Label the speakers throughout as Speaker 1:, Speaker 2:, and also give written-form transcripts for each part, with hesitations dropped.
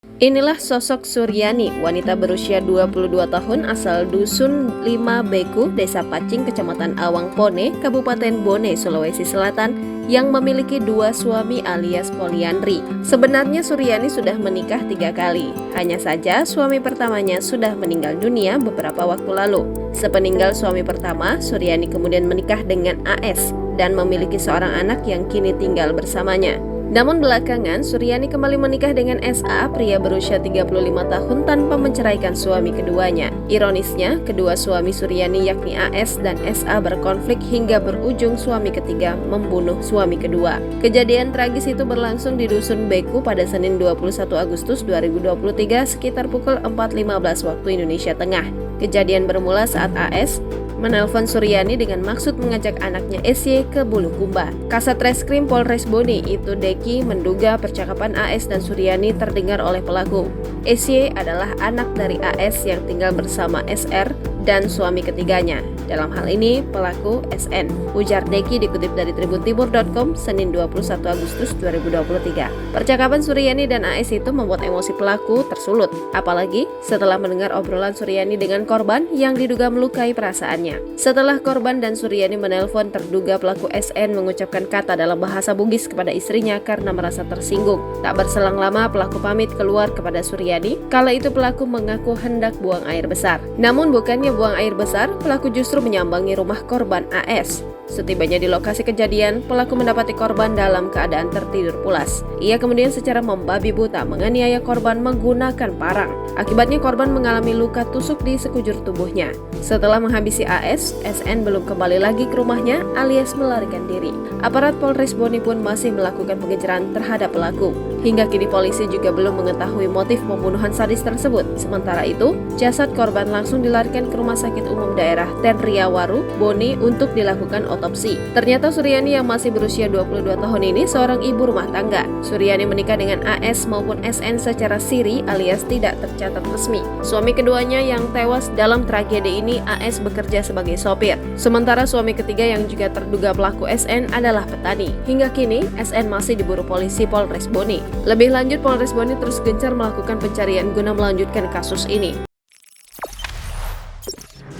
Speaker 1: Inilah sosok Suryani, wanita berusia 22 tahun asal Dusun 5 Beku, Desa Pacing, Kecamatan Awang Pone, Kabupaten Bone, Sulawesi Selatan, yang memiliki dua suami alias poliandri. Sebenarnya Suryani sudah menikah 3 kali. Hanya saja suami pertamanya sudah meninggal dunia beberapa waktu lalu. Sepeninggal suami pertama, Suryani kemudian menikah dengan AS dan memiliki seorang anak yang kini tinggal bersamanya. Namun belakangan, Suryani kembali menikah dengan SA, pria berusia 35 tahun tanpa menceraikan suami keduanya. Ironisnya, kedua suami Suryani yakni AS dan SA berkonflik hingga berujung suami ketiga membunuh suami kedua. Kejadian tragis itu berlangsung di Dusun Beku pada Senin 21 Agustus 2023 sekitar pukul 4.15 waktu Indonesia Tengah. Kejadian bermula saat AS menelpon Suryani dengan maksud mengajak anaknya SY ke Bulukumba. Kasat Reskrim Polres Bone itu Deki menduga percakapan AS dan Suryani terdengar oleh pelaku. SY adalah anak dari AS yang tinggal bersama SR dan suami ketiganya. Dalam hal ini pelaku SN, ujar Deki dikutip dari tribuntimur.com Senin 21 Agustus 2023. Percakapan Suryani dan AS itu membuat emosi pelaku tersulut, apalagi setelah mendengar obrolan Suryani dengan korban yang diduga melukai perasaannya. Setelah korban dan Suryani menelpon, terduga pelaku SN mengucapkan kata dalam bahasa Bugis kepada istrinya karena merasa tersinggung. Tak berselang lama pelaku pamit keluar kepada Suryani. Kala itu pelaku mengaku hendak buang air besar. Namun bukannya buang air besar, pelaku justru menyambangi rumah korban AS. Setibanya di lokasi kejadian, pelaku mendapati korban dalam keadaan tertidur pulas. Ia kemudian secara membabi buta menganiaya korban menggunakan parang. Akibatnya korban mengalami luka tusuk di sekujur tubuhnya. Setelah menghabisi AS, SN belum kembali lagi ke rumahnya alias melarikan diri. Aparat Polres Bone pun masih melakukan pengejaran terhadap pelaku. Hingga kini polisi juga belum mengetahui motif pembunuhan sadis tersebut. Sementara itu, jasad korban langsung dilarikan ke Rumah Sakit Umum Daerah Tenriawaru, Bone untuk dilakukan otopsi. Ternyata Suryani yang masih berusia 22 tahun ini seorang ibu rumah tangga. Suryani menikah dengan AS maupun SN secara siri alias tidak tercatat resmi. Suami keduanya yang tewas dalam tragedi ini AS bekerja sebagai sopir. Sementara suami ketiga yang juga terduga pelaku SN adalah petani. Hingga kini, SN masih diburu polisi Polres Bone. Lebih lanjut, Polres Bone terus gencar melakukan pencarian guna melanjutkan kasus ini.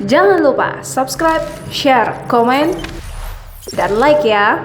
Speaker 2: Jangan lupa subscribe, share, komen, dan like ya!